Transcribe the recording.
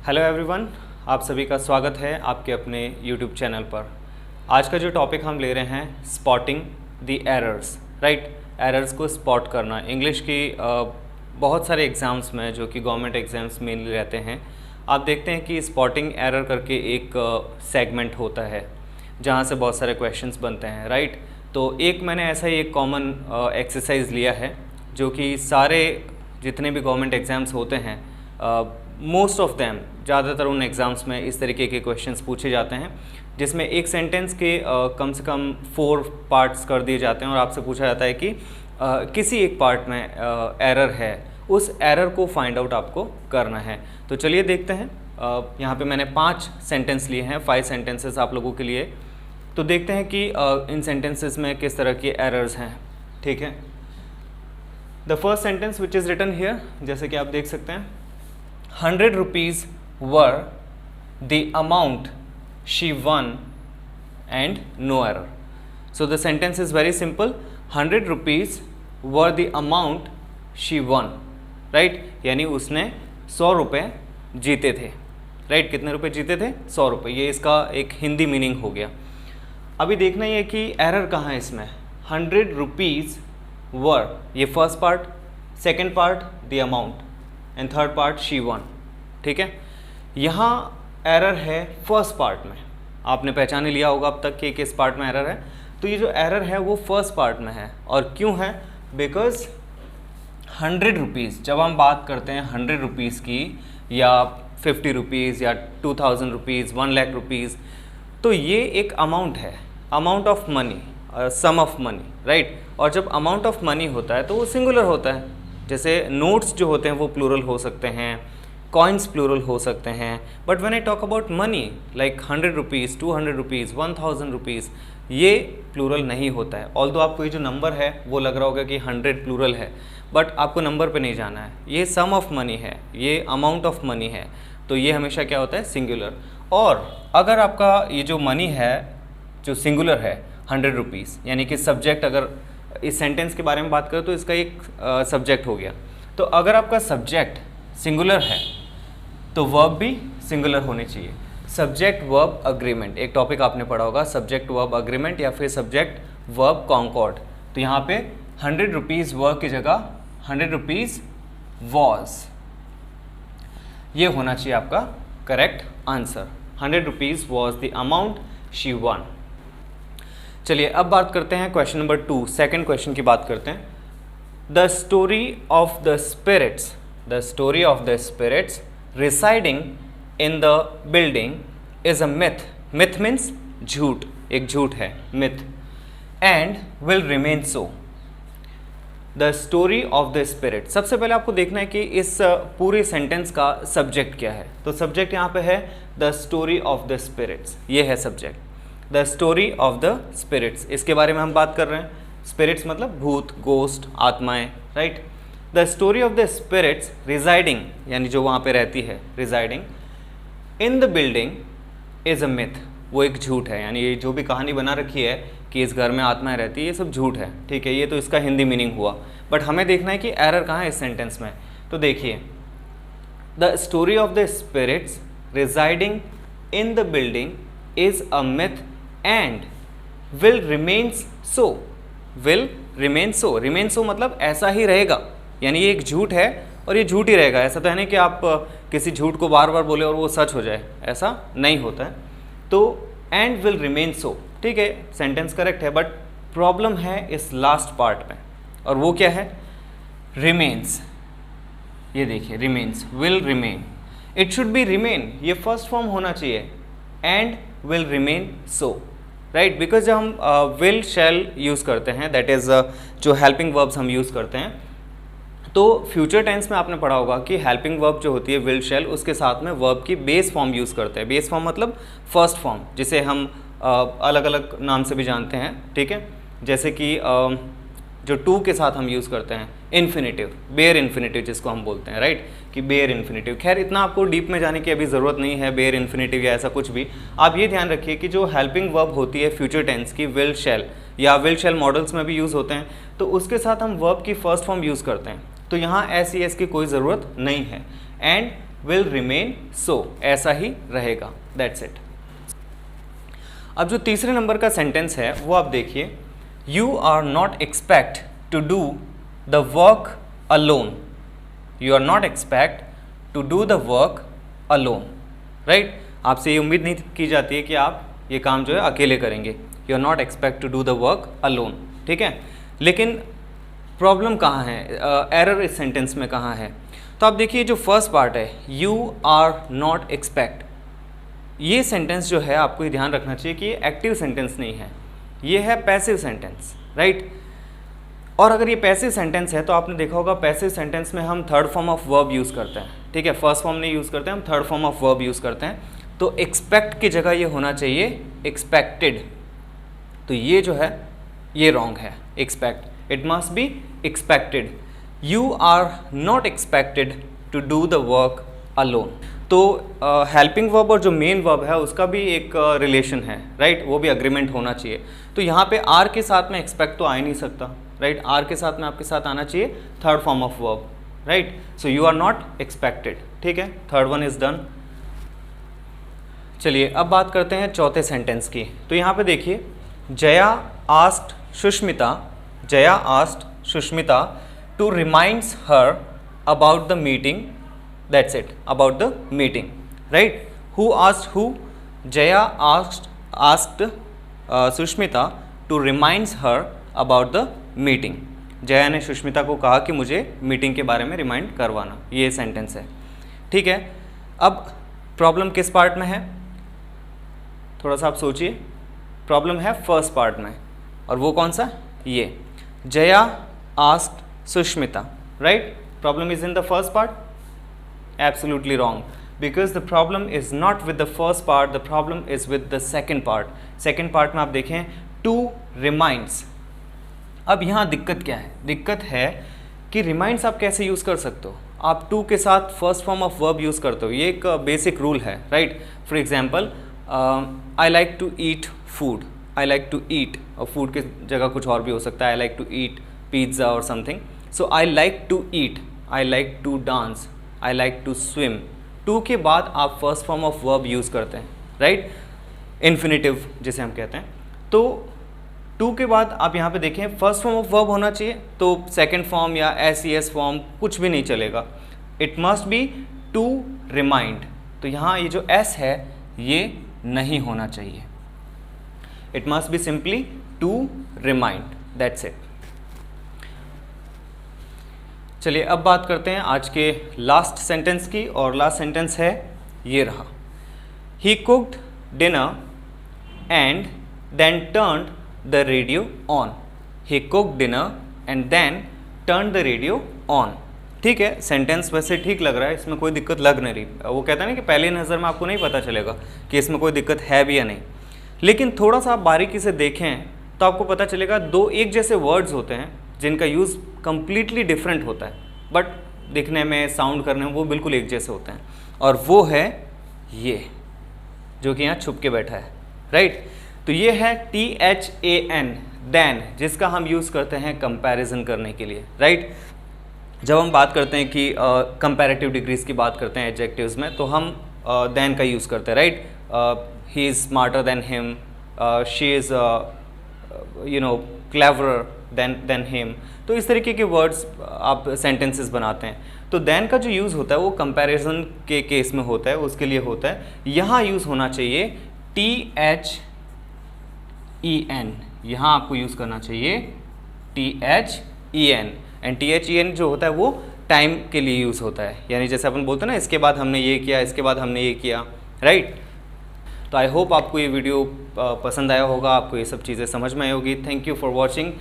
Hello everyone, आप सभी का स्वागत है आपके अपने यूट्यूब चैनल पर। आज का जो टॉपिक हम ले रहे हैं spotting the errors, right. Errors को स्पॉट करना इंग्लिश की बहुत सारे एग्ज़ाम्स में जो कि गवर्नमेंट एग्ज़ाम्स मेनली रहते हैं, आप देखते हैं कि स्पॉटिंग एरर करके एक सेगमेंट होता है जहाँ से बहुत सारे क्वेश्चंस बनते हैं, राइट। तो एक मैंने ऐसा ही एक कॉमन एक्सरसाइज लिया है जो कि सारे जितने भी गवर्नमेंट एग्ज़ाम्स होते हैं, मोस्ट ऑफ दैम, ज़्यादातर उन एग्ज़ाम्स में इस तरीके के क्वेश्चंस पूछे जाते हैं जिसमें एक सेंटेंस के कम से कम 4 पार्ट्स कर दिए जाते हैं और आपसे पूछा जाता है कि किसी एक पार्ट में एरर है, उस एरर को फाइंड आउट आपको करना है। तो चलिए देखते हैं। यहाँ पे मैंने 5 सेंटेंस लिए हैं, 5 सेंटेंसेस आप लोगों के लिए। तो देखते हैं कि इन सेंटेंसेस में किस तरह के एरर्स हैं, ठीक है। The first sentence which is written here, जैसे कि आप देख सकते हैं, 100 rupees were the amount she won and no error. So the sentence is very simple. 100 rupees were the amount she won, right? यानी उसने 100 रुपये जीते थे, राइट। कितने रुपए जीते थे? 100 रुपये। ये इसका एक हिंदी मीनिंग हो गया। अभी देखना ये कि एरर कहाँ है इसमें। 100 rupees were, ये first part, second part the amount and third part she one, ठीक है। यहाँ एरर है फर्स्ट पार्ट में। आपने पहचान लिया होगा अब तक कि किस पार्ट में एरर है। तो ये जो एरर है वो फर्स्ट पार्ट में है। और क्यों है? बिकॉज 100 रुपीज़, जब हम बात करते हैं 100 रुपीज़ की या 50 रुपीज़ या 2000 रुपीज़, 1 लाख रुपीज़, तो ये एक अमाउंट है, amount of money, sum of money, right. और जब अमाउंट ऑफ मनी होता है तो वो सिंगुलर होता है। जैसे नोट्स जो होते हैं वो प्लूरल हो सकते हैं, कॉइन्स प्लूरल हो सकते हैं, but when I talk about money like 100 rupees, 200 rupees, 1000 rupees, ये प्लूरल नहीं होता है। ऑल्दो आपको ये जो नंबर है वो लग रहा होगा कि 100 प्लूरल है, बट आपको नंबर पे नहीं जाना है। ये सम ऑफ मनी है, ये अमाउंट ऑफ मनी है, तो ये हमेशा क्या होता है? सिंगुलर। और अगर आपका ये जो मनी है जो सिंगुलर है 100 रुपीज़, यानी कि सब्जेक्ट, अगर इस सेंटेंस के बारे में बात करें तो इसका एक सब्जेक्ट हो गया। तो अगर आपका सब्जेक्ट सिंगुलर है तो वर्ब भी सिंगुलर होने चाहिए। सब्जेक्ट वर्ब अग्रीमेंट, एक टॉपिक आपने पढ़ा होगा, सब्जेक्ट वर्ब अग्रीमेंट या फिर सब्जेक्ट वर्ब कॉन्कॉर्ड। तो यहाँ पे 100 रुपीज़ वर्ब की जगह 100 रुपीज़ वॉज, ये होना चाहिए आपका correct answer. 100 rupees was the amount she one. चलिए अब बात करते हैं क्वेश्चन नंबर 2, सेकेंड क्वेश्चन की बात करते हैं। The story of the spirits, the story of the spirits residing in the building is a myth. Myth means झूठ, एक झूठ है, myth. And will remain so. The story of the spirit, सबसे पहले आपको देखना है कि इस पूरे सेंटेंस का सब्जेक्ट क्या है। तो सब्जेक्ट यहाँ पे है the story of the spirits, ये है subject. The story of the spirits, इसके बारे में हम बात कर रहे हैं। स्पिरिट्स मतलब भूत, गोस्ट, आत्माएं, right. The story of the spirits residing, यानी जो वहाँ पे रहती है, residing in the building is a myth, वो एक झूठ है। यानी ये जो भी कहानी बना रखी है कि इस घर में आत्माएं रहती है, ये सब झूठ है, ठीक है। ये तो इसका हिंदी मीनिंग हुआ, बट हमें देखना है कि एरर कहाँ है इस सेंटेंस में। तो देखिए, the story of the spirits residing in the building is a myth and will remains so. Will remain so, remain so मतलब ऐसा ही रहेगा, यानी ये एक झूठ है और ये झूठ ही रहेगा। ऐसा तो है नहीं कि आप किसी झूठ को बार बार बोले और वो सच हो जाए, ऐसा नहीं होता है। तो एंड विल रिमेन सो, ठीक है, सेंटेंस करेक्ट है, बट प्रॉब्लम है इस लास्ट पार्ट में, और वो क्या है? रिमेन्स। ये देखिए, remains, will remain, it should be remain, ये फर्स्ट फॉर्म होना चाहिए, and will remain so, right. Because जब हम विल शैल यूज़ करते हैं, दैट इज़ जो हेल्पिंग वर्ब्स हम यूज़ करते हैं, तो फ्यूचर टेंस में आपने पढ़ा होगा कि हेल्पिंग वर्ब जो होती है विल शैल, उसके साथ में वर्ब की बेस फॉर्म यूज़ करते हैं। बेस फॉर्म मतलब फर्स्ट फॉर्म, जिसे हम अलग अलग नाम से भी जानते हैं, ठीक है। जैसे कि जो टू के साथ हम यूज़ करते हैं इन्फिनेटिव, बेयर इन्फिनेटिव जिसको हम बोलते हैं, राइट, कि बेयर इन्फिनेटिव। खैर इतना आपको डीप में जाने की अभी ज़रूरत नहीं है, बेयर इन्फिनेटिव या ऐसा कुछ भी। आप ये ध्यान रखिए कि जो हेल्पिंग वर्ब होती है फ्यूचर टेंस की, विल शैल या विल शैल मॉडल्स में भी यूज़ होते हैं, तो उसके साथ हम वर्ब की फर्स्ट फॉर्म यूज़ करते हैं। तो यहाँ एस की कोई ज़रूरत नहीं है। एंड विल रिमेन सो, ऐसा ही रहेगा, दैट्स इट। अब जो तीसरे नंबर का सेंटेंस है वो आप देखिए, you are not expect to do the work alone, you are not expect to do the work alone, right. आपसे ये उम्मीद नहीं की जाती है कि आप ये काम जो है अकेले करेंगे, you are not expect to do the work alone, ठीक है। लेकिन प्रॉब्लम कहाँ है, एरर इस सेंटेंस में कहाँ है? तो आप देखिए जो फर्स्ट पार्ट है, यू आर नॉट एक्सपेक्ट, ये सेंटेंस जो है आपको ये ध्यान रखना चाहिए कि ये एक्टिव सेंटेंस नहीं है, ये है पैसिव सेंटेंस, राइट। और अगर ये पैसिव सेंटेंस है तो आपने देखा होगा पैसिव सेंटेंस में हम third form of verb use करते हैं, ठीक है, फर्स्ट फॉर्म नहीं यूज़ करते हैं, हम third form of verb use करते हैं। तो एक्सपेक्ट की जगह ये होना चाहिए एक्सपेक्टेड, तो ये जो है ये रॉन्ग है, expect, it must be expected. You are not expected to do the work alone. तो हेल्पिंग वर्ब और जो मेन वर्ब है उसका भी एक रिलेशन है, राइट, वो भी अग्रीमेंट होना चाहिए। तो यहाँ पे आर के साथ में एक्सपेक्ट तो आ ही नहीं सकता, राइट, आर के साथ में आपके साथ आना चाहिए third form of verb, right. So you are not expected, ठीक है, थर्ड वन इज डन। चलिए अब बात करते हैं चौथे सेंटेंस की। तो यहाँ पे देखिए, Jaya asked Sushmita, Jaya asked Sushmita to reminds her about the meeting, that's it, about the meeting, right. Who asked who, Jaya asked Sushmita to reminds her about the meeting, Jaya ने सुष्मिता को कहा कि मुझे मीटिंग के बारे में रिमाइंड करवाना, ये सेंटेंस है, ठीक है। अब प्रॉब्लम किस पार्ट में है, थोड़ा सा आप सोचिए, प्रॉब्लम है फर्स्ट पार्ट में, और वो कौन सा, ये Jaya asked Sushmita, right, problem is in the first part, absolutely wrong, because the problem is not with the first part, the problem is with the second part. Second part में आप देखें टू रिमाइंड्स। अब यहाँ दिक्कत क्या है, दिक्कत है कि रिमाइंड्स आप कैसे यूज़ कर सकते हो, आप टू के साथ first form of verb use करते हो, ये एक बेसिक रूल है, right. For example, I like to eat food, I like to eat, और फूड की जगह कुछ और भी हो सकता है, I like to eat pizza और something. So I like to eat, I like to dance, I like to swim, to के बाद आप first form of verb use करते हैं, राइट, इन्फिनिटिव जिसे हम कहते हैं। तो टू के बाद आप यहाँ पे देखें फर्स्ट फॉर्म ऑफ वर्ब होना चाहिए, तो सेकंड फॉर्म या एस फॉर्म कुछ भी नहीं चलेगा, it must be to remind. तो यहाँ ये जो एस है ये नहीं होना चाहिए, it must be simply to remind, that's it. चलिए अब बात करते हैं आज के लास्ट सेंटेंस की, और लास्ट सेंटेंस है ये रहा, he cooked dinner and then turned the radio on, he cooked dinner and then turned the radio on, ठीक है, सेंटेंस वैसे ठीक लग रहा है, इसमें कोई दिक्कत लग नहीं रही। वो कहता है ना कि पहली नज़र में आपको नहीं पता चलेगा कि इसमें कोई दिक्कत है भी या नहीं, लेकिन थोड़ा सा आप बारीकी से देखें तो आपको पता चलेगा दो एक जैसे वर्ड्स होते हैं जिनका यूज़ कम्प्लीटली डिफरेंट होता है, बट दिखने में, साउंड करने में वो बिल्कुल एक जैसे होते हैं, और वो है ये जो कि यहाँ छुप के बैठा है, राइट। तो ये है THAN, देन, जिसका हम यूज़ करते हैं कंपैरिजन करने के लिए, राइट। जब हम बात करते हैं कि कंपैरेटिव डिग्रीज की बात करते हैं एडजेक्टिव्स में, तो हम देन का यूज़ करते हैं, right. He is smarter than him, she is cleverer than him, तो इस तरीके के वर्ड्स आप सेंटेंसेस बनाते हैं। तो देन का जो यूज़ होता है वो कंपैरिजन के केस में होता है, उसके लिए होता है। यहाँ यूज़ होना चाहिए THEN, यहाँ आपको यूज़ करना चाहिए THEN, एंड THEN जो होता है वो टाइम के लिए यूज़ होता है, यानी जैसे अपन बोलते हैं ना, इसके बाद हमने ये किया, इसके बाद हमने ये किया, राइट। तो आई होप आपको ये वीडियो पसंद आया होगा, आपको ये सब चीज़ें समझ में आई होगी। Thank you for watching.